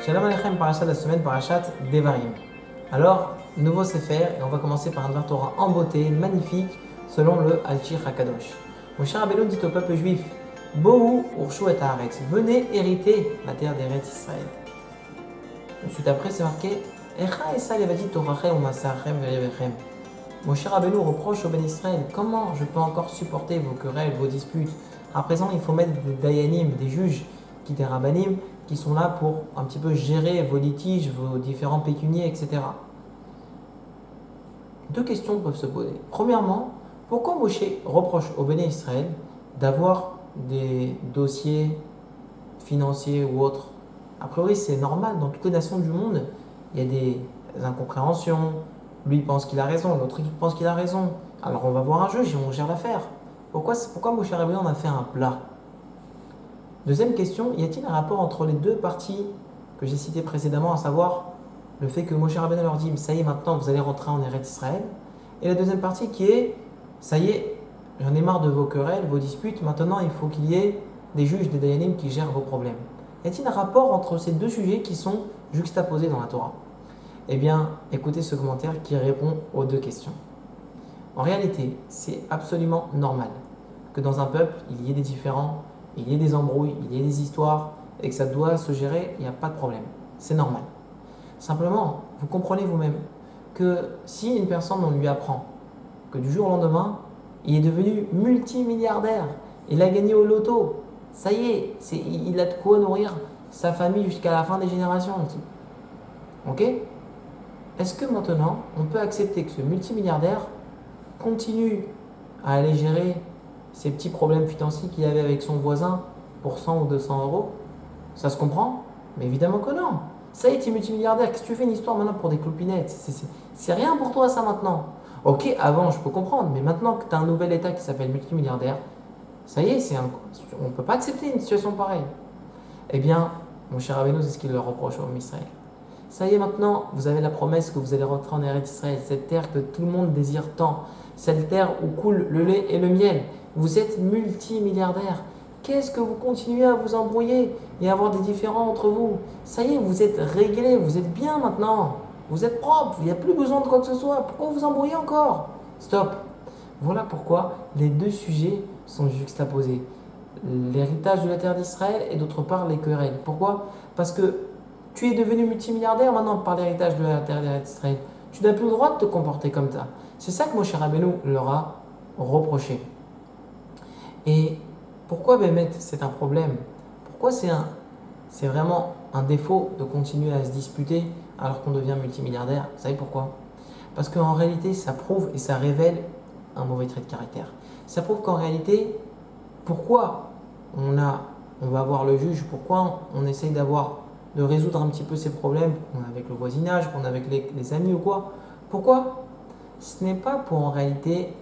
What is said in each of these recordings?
Shalom Aleichem, parachat de la semaine, parachat Devarim. Alors, nouveau Sefer, et on va commencer par un Dvar Torah en beauté, magnifique, selon le Alchir HaKadosh. Moshe Rabbeinu dit au peuple juif, Bohu urshu et haaretz, venez hériter la terre d'Eretz Israël. Ensuite après, c'est marqué, Echa esa levadi torachem umasachem verevechem. Moshe Rabbeinu reproche au Ben Israël, comment je peux encore supporter vos querelles, vos disputes? À présent, il faut mettre des dayanim, des juges, qui des rabbanim, qui sont là pour un petit peu gérer vos litiges, vos différents pécuniers, etc. Deux questions peuvent se poser. Premièrement, pourquoi Moshe reproche au Béné Israël d'avoir des dossiers financiers ou autres? A priori, c'est normal, dans toutes les nations du monde, il y a des incompréhensions. Lui pense qu'il a raison, l'autre pense qu'il a raison. Alors on va voir un juge et on gère l'affaire. Pourquoi Moshe Rabbeinu en a fait un plat? Deuxième question, y a-t-il un rapport entre les deux parties que j'ai citées précédemment, à savoir le fait que Moshe Rabbeinu leur dit « ça y est, maintenant vous allez rentrer en Eretz Israël » et la deuxième partie qui est « ça y est, j'en ai marre de vos querelles, vos disputes, maintenant il faut qu'il y ait des juges, des dayanim qui gèrent vos problèmes ». Y a-t-il un rapport entre ces deux sujets qui sont juxtaposés dans la Torah? Eh bien, écoutez ce commentaire qui répond aux deux questions. En réalité, c'est absolument normal que dans un peuple, il y ait des différends, il y ait des embrouilles, il y ait des histoires, et que ça doit se gérer, il n'y a pas de problème. C'est normal. Simplement, vous comprenez vous-même que si une personne, on lui apprend que du jour au lendemain, il est devenu multimilliardaire, il a gagné au loto, ça y est, il a de quoi nourrir sa famille jusqu'à la fin des générations. Ok? Est-ce que maintenant, on peut accepter que ce multimilliardaire continue à aller gérer ces petits problèmes financiers qu'il avait avec son voisin pour 100 ou 200 euros? Ça se comprend? Mais évidemment que non. Ça y est, tu es multimilliardaire. Qu'est-ce que tu fais une histoire maintenant pour des clopinettes? C'est rien pour toi ça maintenant. Ok, avant je peux comprendre, mais maintenant que tu as un nouvel état qui s'appelle multimilliardaire, ça y est, on ne peut pas accepter une situation pareille. Eh bien, mon cher Rabbeinu, c'est ce qu'il leur reproche au Israël. Ça y est, maintenant, vous avez la promesse que vous allez rentrer en Eretz Israël, cette terre que tout le monde désire tant, cette terre où coule le lait et le miel. Vous êtes multimilliardaire. Qu'est-ce que vous continuez à vous embrouiller et à avoir des différends entre vous? Ça y est, vous êtes réglé, vous êtes bien maintenant. Vous êtes propre, il n'y a plus besoin de quoi que ce soit. Pourquoi vous embrouillez encore? Stop. Voilà pourquoi les deux sujets sont juxtaposés. L'héritage de la terre d'Israël et d'autre part les querelles. Pourquoi? Parce que tu es devenu multimilliardaire maintenant par l'héritage de la terre d'Israël. Tu n'as plus le droit de te comporter comme ça. C'est ça que Moshe Rabbeinu leur a reproché. Et pourquoi Bémet c'est un problème? Pourquoi c'est vraiment un défaut de continuer à se disputer alors qu'on devient multimilliardaire? Vous savez pourquoi? Parce qu'en réalité, ça prouve et ça révèle un mauvais trait de caractère. Ça prouve qu'en réalité, pourquoi on va voir le juge, pourquoi on essaye de résoudre un petit peu ces problèmes qu'on a avec le voisinage, qu'on a avec les amis ou quoi? Pourquoi? Ce n'est pas pour en réalité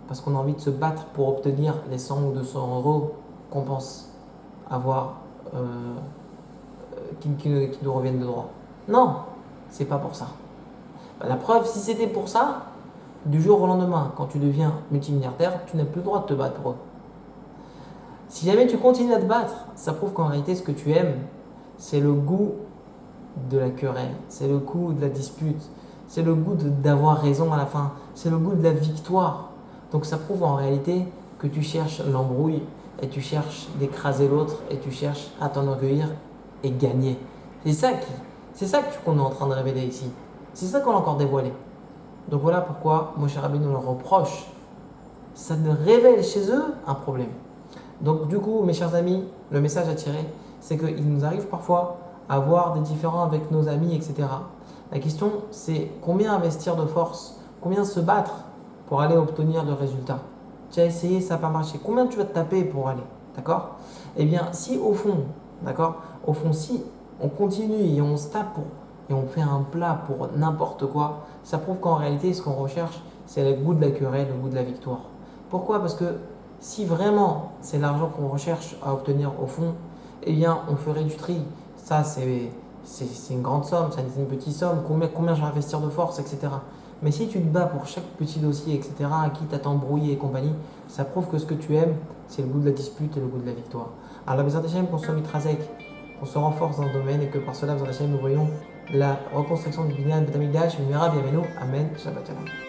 parce qu'on a envie de se battre pour obtenir les 100 ou 200 euros qu'on pense avoir, qui nous reviennent de droit. Non, c'est pas pour ça. La preuve, si c'était pour ça, du jour au lendemain, quand tu deviens multimilliardaire, tu n'as plus le droit de te battre pour eux. Si jamais tu continues à te battre, ça prouve qu'en réalité, ce que tu aimes, c'est le goût de la querelle, c'est le goût de la dispute, c'est le goût d'avoir raison à la fin, c'est le goût de la victoire. Donc ça prouve en réalité que tu cherches l'embrouille et tu cherches d'écraser l'autre et tu cherches à t'enorgueillir et gagner. C'est ça qu'on est en train de révéler ici. C'est ça qu'on a encore dévoilé. Donc voilà pourquoi Moshe Rabbeinu leur reproche. Ça ne révèle chez eux un problème. Donc du coup, mes chers amis, le message à tirer, c'est qu'il nous arrive parfois à avoir des différends avec nos amis, etc. La question, c'est combien investir de force, combien se battre pour aller obtenir le résultat. Tu as essayé, ça n'a pas marché. Combien tu vas te taper pour aller? D'accord? Eh bien, si au fond, si on continue et on se tape et on fait un plat pour n'importe quoi, ça prouve qu'en réalité, ce qu'on recherche, c'est le goût de la querelle, le goût de la victoire. Pourquoi? Parce que si vraiment c'est l'argent qu'on recherche à obtenir au fond, eh bien, on ferait du tri. Ça, c'est une grande somme, ça c'est une petite somme. Combien je vais investir de force, etc. Mais si tu te bats pour chaque petit dossier, etc., quitte à t'embrouiller et compagnie, ça prouve que ce que tu aimes, c'est le goût de la dispute et le goût de la victoire. Alors, la Bézat Hachem, qu'on soit mitrazek qu'on se renforce dans ce domaine et que par cela, nous voyons la reconstruction du Binyan Bet Hamikdash, Mimera, bienvenue, Amen, Shabbat Shalom.